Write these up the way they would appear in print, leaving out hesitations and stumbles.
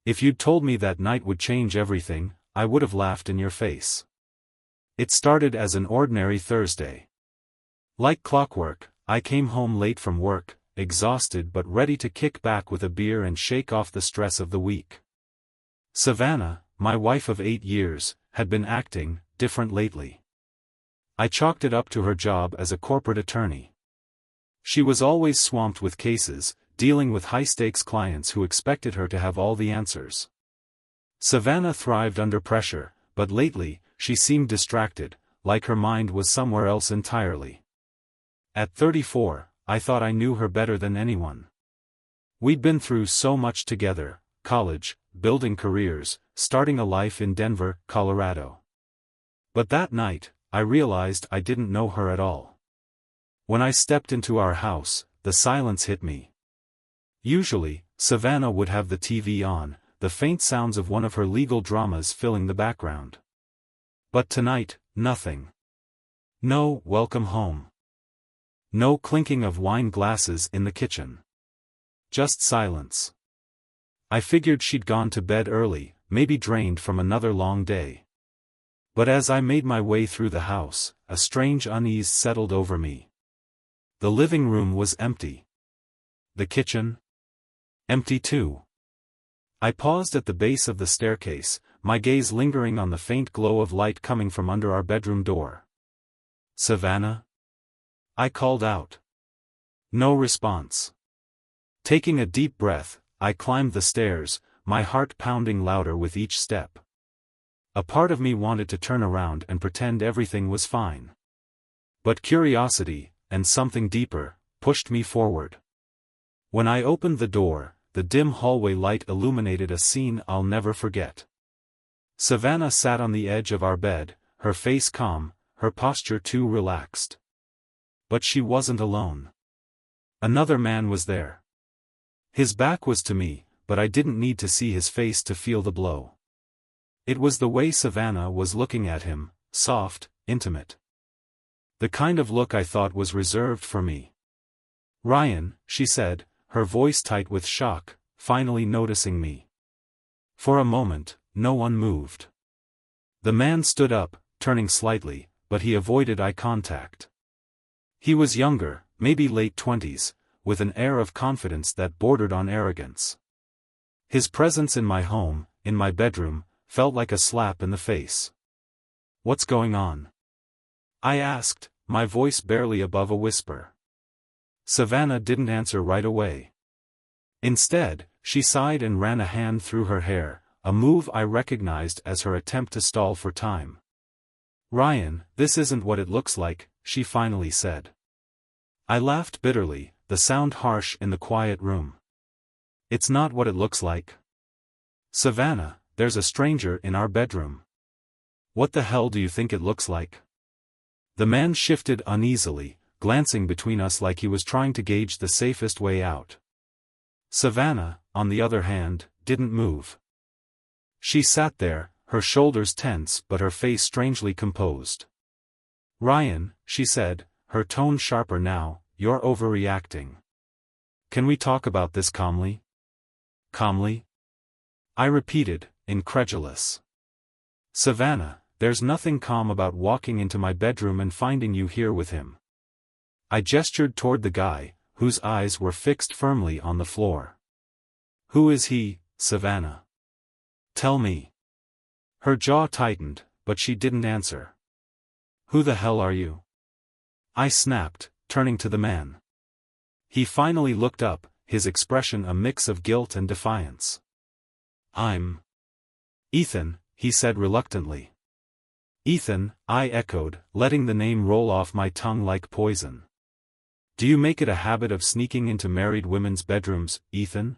If you'd told me that night would change everything, I would have laughed in your face. It started as an ordinary Thursday. Like clockwork, I came home late from work, exhausted but ready to kick back with a beer and shake off the stress of the week. Savannah, my wife of 8 years, had been acting different lately. I chalked it up to her job as a corporate attorney. She was always swamped with cases, dealing with high-stakes clients who expected her to have all the answers. Savannah thrived under pressure, but lately, she seemed distracted, like her mind was somewhere else entirely. At 34, I thought I knew her better than anyone. We'd been through so much together: college, building careers, starting a life in Denver, Colorado. But that night, I realized I didn't know her at all. When I stepped into our house, the silence hit me. Usually, Savannah would have the TV on, the faint sounds of one of her legal dramas filling the background. But tonight, nothing. No "welcome home." No clinking of wine glasses in the kitchen. Just silence. I figured she'd gone to bed early, maybe drained from another long day. But as I made my way through the house, a strange unease settled over me. The living room was empty. The kitchen? Empty too. I paused at the base of the staircase, my gaze lingering on the faint glow of light coming from under our bedroom door. "Savannah?" I called out. No response. Taking a deep breath, I climbed the stairs, my heart pounding louder with each step. A part of me wanted to turn around and pretend everything was fine. But curiosity, and something deeper, pushed me forward. When I opened the door, the dim hallway light illuminated a scene I'll never forget. Savannah sat on the edge of our bed, her face calm, her posture too relaxed. But she wasn't alone. Another man was there. His back was to me, but I didn't need to see his face to feel the blow. It was the way Savannah was looking at him, soft, intimate. The kind of look I thought was reserved for me. "Ryan," she said, her voice tight with shock, finally noticing me. For a moment, no one moved. The man stood up, turning slightly, but he avoided eye contact. He was younger, maybe late 20s, with an air of confidence that bordered on arrogance. His presence in my home, in my bedroom, felt like a slap in the face. "What's going on?" I asked, my voice barely above a whisper. Savannah didn't answer right away. Instead, she sighed and ran a hand through her hair, a move I recognized as her attempt to stall for time. "Ryan, this isn't what it looks like," she finally said. I laughed bitterly, the sound harsh in the quiet room. "It's not what it looks like. Savannah, there's a stranger in our bedroom." "What the hell do you think it looks like?" The man shifted uneasily, glancing between us like he was trying to gauge the safest way out. Savannah, on the other hand, didn't move. She sat there, her shoulders tense but her face strangely composed. "Ryan," she said, her tone sharper now, "you're overreacting. Can we talk about this calmly?" "Calmly?" I repeated, incredulous. "Savannah, there's nothing calm about walking into my bedroom and finding you here with him." I gestured toward the guy, whose eyes were fixed firmly on the floor. "Who is he, Savannah? Tell me." Her jaw tightened, but she didn't answer. "Who the hell are you?" I snapped, turning to the man. He finally looked up, his expression a mix of guilt and defiance. "I'm Ethan," he said reluctantly. "Ethan," I echoed, letting the name roll off my tongue like poison. "Do you make it a habit of sneaking into married women's bedrooms, Ethan?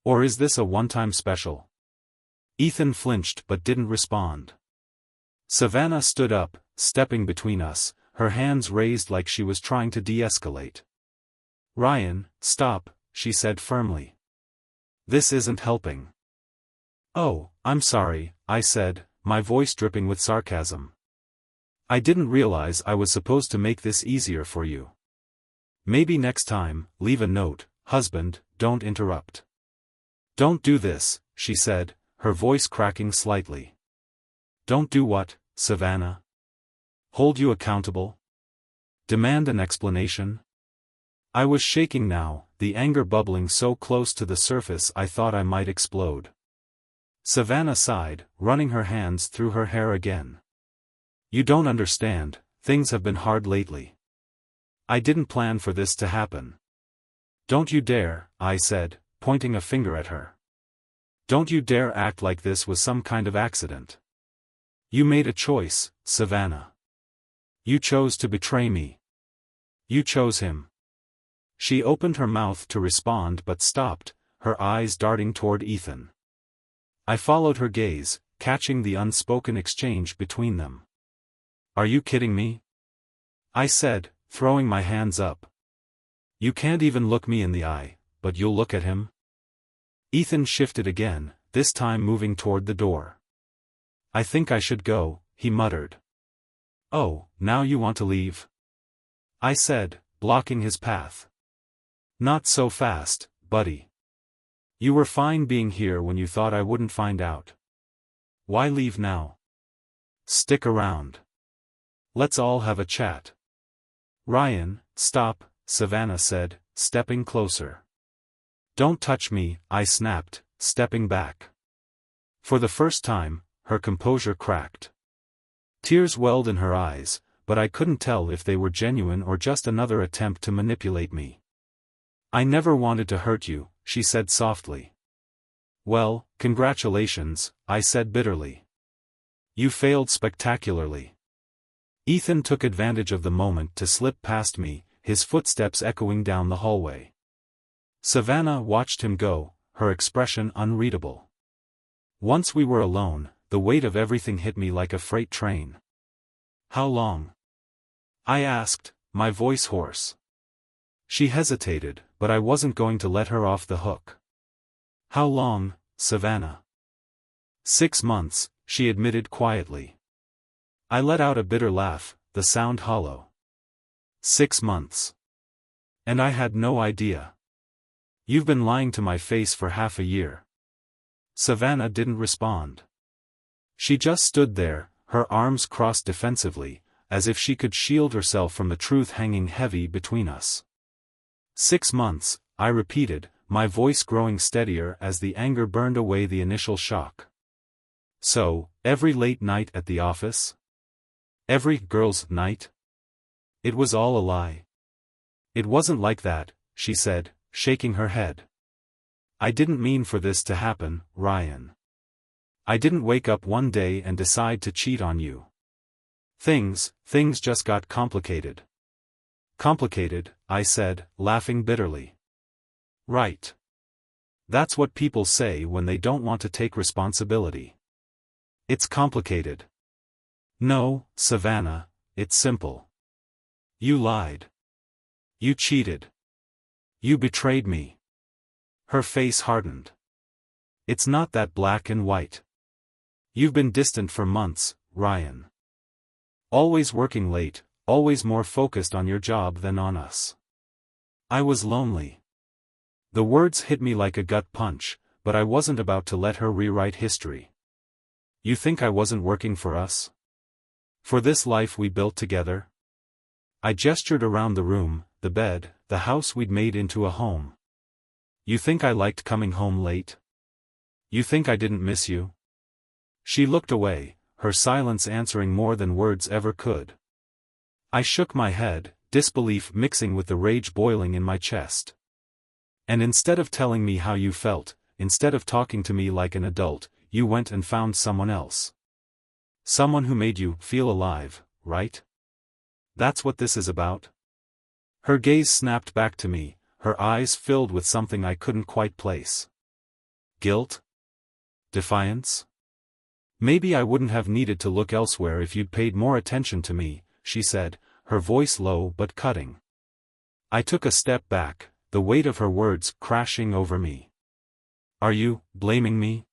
Or is this a one-time special?" Ethan flinched but didn't respond. Savannah stood up, stepping between us, her hands raised like she was trying to de-escalate. "Ryan, stop," she said firmly. "This isn't helping." "Oh, I'm sorry," I said, my voice dripping with sarcasm. "I didn't realize I was supposed to make this easier for you. Maybe next time, leave a note, husband, don't interrupt. Don't do this, she said, her voice cracking slightly. Don't do what, Savannah? Hold you accountable? Demand an explanation? I was shaking now, the anger bubbling so close to the surface I thought I might explode. Savannah sighed, running her hands through her hair again. You don't understand, things have been hard lately. I didn't plan for this to happen. Don't you dare, I said, pointing a finger at her. Don't you dare act like this was some kind of accident. You made a choice, Savannah. You chose to betray me. You chose him. She opened her mouth to respond but stopped, her eyes darting toward Ethan. I followed her gaze, catching the unspoken exchange between them. Are you kidding me? I said, throwing my hands up. You can't even look me in the eye, but you'll look at him? Ethan shifted again, this time moving toward the door. I think I should go, he muttered. Oh, now you want to leave? I said, blocking his path. Not so fast, buddy. You were fine being here when you thought I wouldn't find out. Why leave now? Stick around. Let's all have a chat. Ryan, stop, Savannah said, stepping closer. Don't touch me, I snapped, stepping back. For the first time, her composure cracked. Tears welled in her eyes, but I couldn't tell if they were genuine or just another attempt to manipulate me. I never wanted to hurt you, she said softly. Well, congratulations, I said bitterly. You failed spectacularly. Ethan took advantage of the moment to slip past me, his footsteps echoing down the hallway. Savannah watched him go, her expression unreadable. Once we were alone, the weight of everything hit me like a freight train. How long? I asked, my voice hoarse. She hesitated, but I wasn't going to let her off the hook. How long, Savannah? 6 months, she admitted quietly. I let out a bitter laugh, the sound hollow. 6 months. And I had no idea. You've been lying to my face for half a year. Savannah didn't respond. She just stood there, her arms crossed defensively, as if she could shield herself from the truth hanging heavy between us. 6 months, I repeated, my voice growing steadier as the anger burned away the initial shock. So, every late night at the office? Every girls' night? It was all a lie. It wasn't like that, she said, shaking her head. I didn't mean for this to happen, Ryan. I didn't wake up one day and decide to cheat on you. Things just got complicated. Complicated, I said, laughing bitterly. Right. That's what people say when they don't want to take responsibility. It's complicated. No, Savannah, it's simple. You lied. You cheated. You betrayed me. Her face hardened. It's not that black and white. You've been distant for months, Ryan. Always working late, always more focused on your job than on us. I was lonely. The words hit me like a gut punch, but I wasn't about to let her rewrite history. You think I wasn't working for us? For this life we built together? I gestured around the room, the bed, the house we'd made into a home. You think I liked coming home late? You think I didn't miss you? She looked away, her silence answering more than words ever could. I shook my head, disbelief mixing with the rage boiling in my chest. And instead of telling me how you felt, instead of talking to me like an adult, you went and found someone else. Someone who made you feel alive, right? That's what this is about? Her gaze snapped back to me, her eyes filled with something I couldn't quite place. Guilt? Defiance? Maybe I wouldn't have needed to look elsewhere if you'd paid more attention to me, she said, her voice low but cutting. I took a step back, the weight of her words crashing over me. Are you blaming me?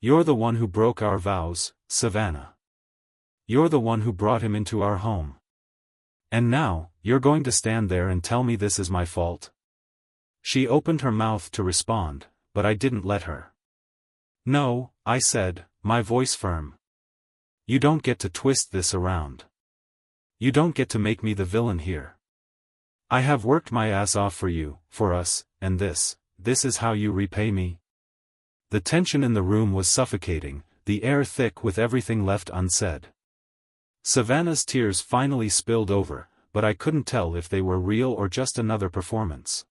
You're the one who broke our vows, Savannah. You're the one who brought him into our home. And now, you're going to stand there and tell me this is my fault? She opened her mouth to respond, but I didn't let her. No, I said, my voice firm. You don't get to twist this around. You don't get to make me the villain here. I have worked my ass off for you, for us, and this is how you repay me? The tension in the room was suffocating, the air thick with everything left unsaid. Savannah's tears finally spilled over, but I couldn't tell if they were real or just another performance.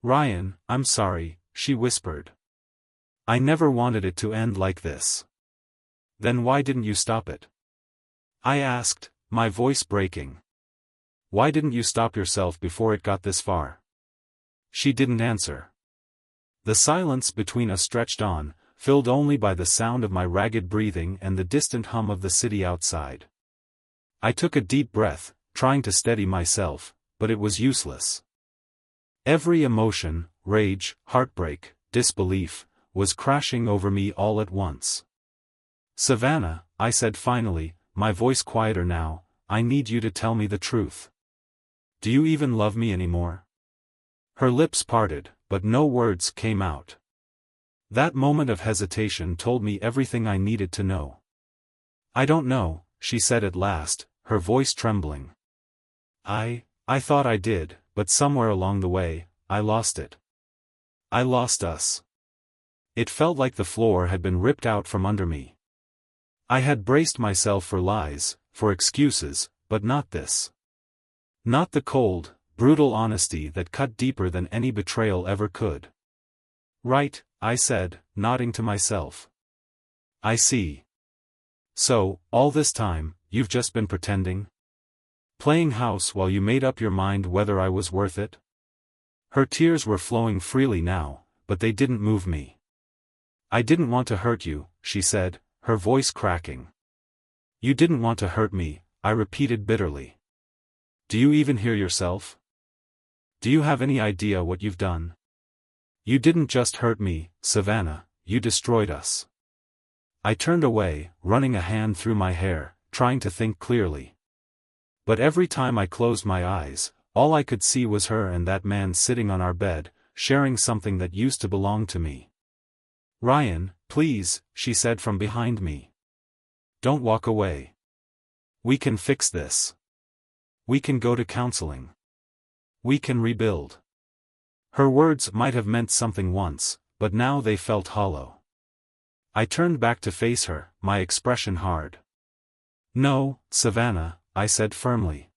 Ryan, I'm sorry, she whispered. I never wanted it to end like this. Then why didn't you stop it? I asked, my voice breaking. Why didn't you stop yourself before it got this far? She didn't answer. The silence between us stretched on, filled only by the sound of my ragged breathing and the distant hum of the city outside. I took a deep breath, trying to steady myself, but it was useless. Every emotion, rage, heartbreak, disbelief, was crashing over me all at once. Savannah, I said finally, my voice quieter now, I need you to tell me the truth. Do you even love me anymore? Her lips parted, but no words came out. That moment of hesitation told me everything I needed to know. I don't know, she said at last, her voice trembling. I thought I did, but somewhere along the way, I lost it. I lost us. It felt like the floor had been ripped out from under me. I had braced myself for lies, for excuses, but not this. Not the cold, brutal honesty that cut deeper than any betrayal ever could. Right, I said, nodding to myself. I see. So, all this time, you've just been pretending? Playing house while you made up your mind whether I was worth it? Her tears were flowing freely now, but they didn't move me. I didn't want to hurt you, she said, her voice cracking. You didn't want to hurt me, I repeated bitterly. Do you even hear yourself? Do you have any idea what you've done? You didn't just hurt me, Savannah, you destroyed us. I turned away, running a hand through my hair, trying to think clearly. But every time I closed my eyes, all I could see was her and that man sitting on our bed, sharing something that used to belong to me. Ryan, please, she said from behind me. Don't walk away. We can fix this. We can go to counseling. We can rebuild. Her words might have meant something once, but now they felt hollow. I turned back to face her, my expression hard. No, Savannah, I said firmly.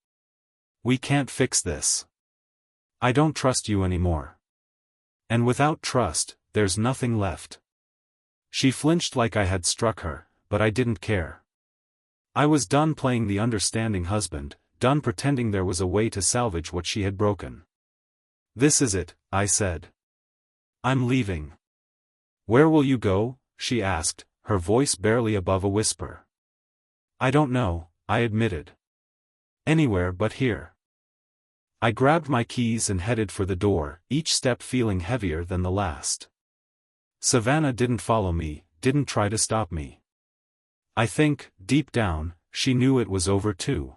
We can't fix this. I don't trust you anymore. And without trust, there's nothing left. She flinched like I had struck her, but I didn't care. I was done playing the understanding husband, done pretending there was a way to salvage what she had broken. This is it, I said. I'm leaving. Where will you go? She asked, her voice barely above a whisper. I don't know, I admitted. Anywhere but here. I grabbed my keys and headed for the door, each step feeling heavier than the last. Savannah didn't follow me, didn't try to stop me. I think, deep down, she knew it was over too.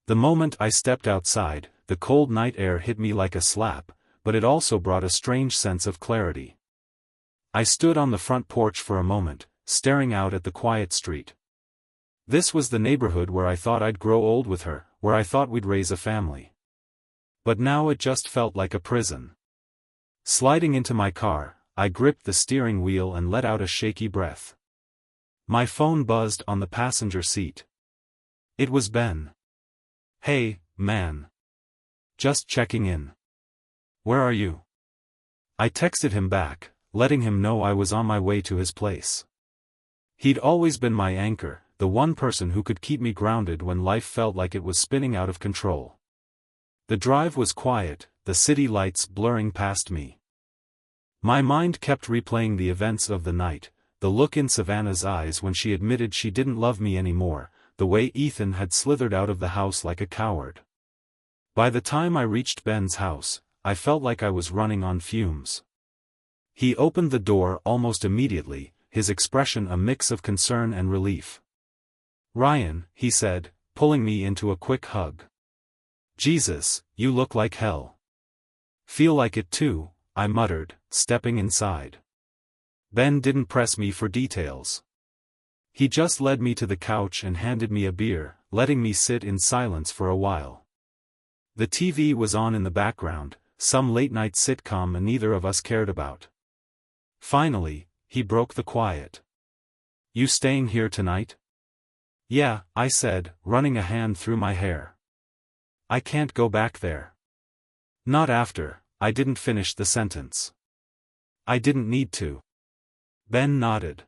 The moment I stepped outside, the cold night air hit me like a slap, but it also brought a strange sense of clarity. I stood on the front porch for a moment, staring out at the quiet street. This was the neighborhood where I thought I'd grow old with her, where I thought we'd raise a family. But now it just felt like a prison. Sliding into my car, I gripped the steering wheel and let out a shaky breath. My phone buzzed on the passenger seat. It was Ben. Hey, man. Just checking in. Where are you? I texted him back, letting him know I was on my way to his place. He'd always been my anchor, the one person who could keep me grounded when life felt like it was spinning out of control. The drive was quiet, the city lights blurring past me. My mind kept replaying the events of the night, the look in Savannah's eyes when she admitted she didn't love me anymore, the way Ethan had slithered out of the house like a coward. By the time I reached Ben's house, I felt like I was running on fumes. He opened the door almost immediately, his expression a mix of concern and relief. Ryan, he said, pulling me into a quick hug. Jesus, you look like hell. Feel like it too, I muttered, stepping inside. Ben didn't press me for details. He just led me to the couch and handed me a beer, letting me sit in silence for a while. The TV was on in the background, some late-night sitcom neither of us cared about. Finally, he broke the quiet. "You staying here tonight?" "Yeah," I said, running a hand through my hair. "I can't go back there." "Not after." I didn't finish the sentence. "I didn't need to." Ben nodded.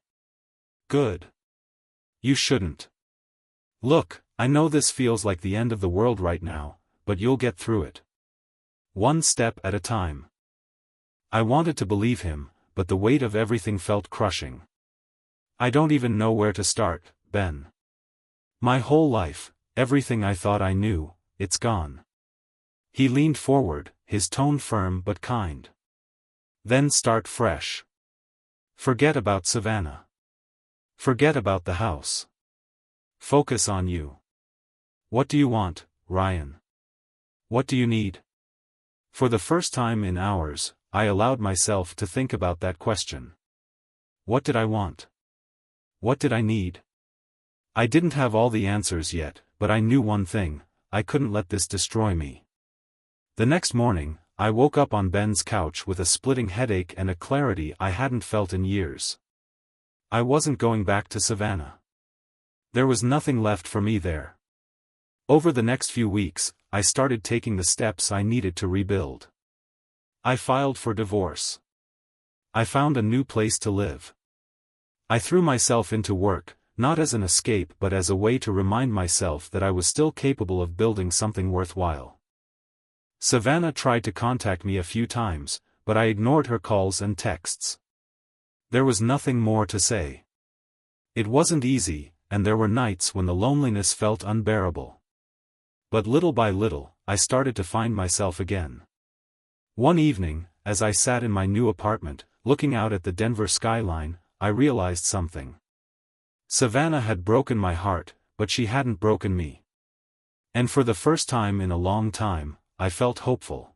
"Good. You shouldn't. Look, I know this feels like the end of the world right now, but you'll get through it. One step at a time." I wanted to believe him, but the weight of everything felt crushing. "I don't even know where to start, Ben. My whole life, everything I thought I knew, it's gone." He leaned forward, his tone firm but kind. "Then start fresh. Forget about Savannah. Forget about the house. Focus on you. What do you want, Ryan? What do you need?" For the first time in hours, I allowed myself to think about that question. What did I want? What did I need? I didn't have all the answers yet, but I knew one thing: I couldn't let this destroy me. The next morning, I woke up on Ben's couch with a splitting headache and a clarity I hadn't felt in years. I wasn't going back to Savannah. There was nothing left for me there. Over the next few weeks, I started taking the steps I needed to rebuild. I filed for divorce. I found a new place to live. I threw myself into work, not as an escape but as a way to remind myself that I was still capable of building something worthwhile. Savannah tried to contact me a few times, but I ignored her calls and texts. There was nothing more to say. It wasn't easy, and there were nights when the loneliness felt unbearable. But little by little, I started to find myself again. One evening, as I sat in my new apartment, looking out at the Denver skyline, I realized something. Savannah had broken my heart, but she hadn't broken me. And for the first time in a long time, I felt hopeful.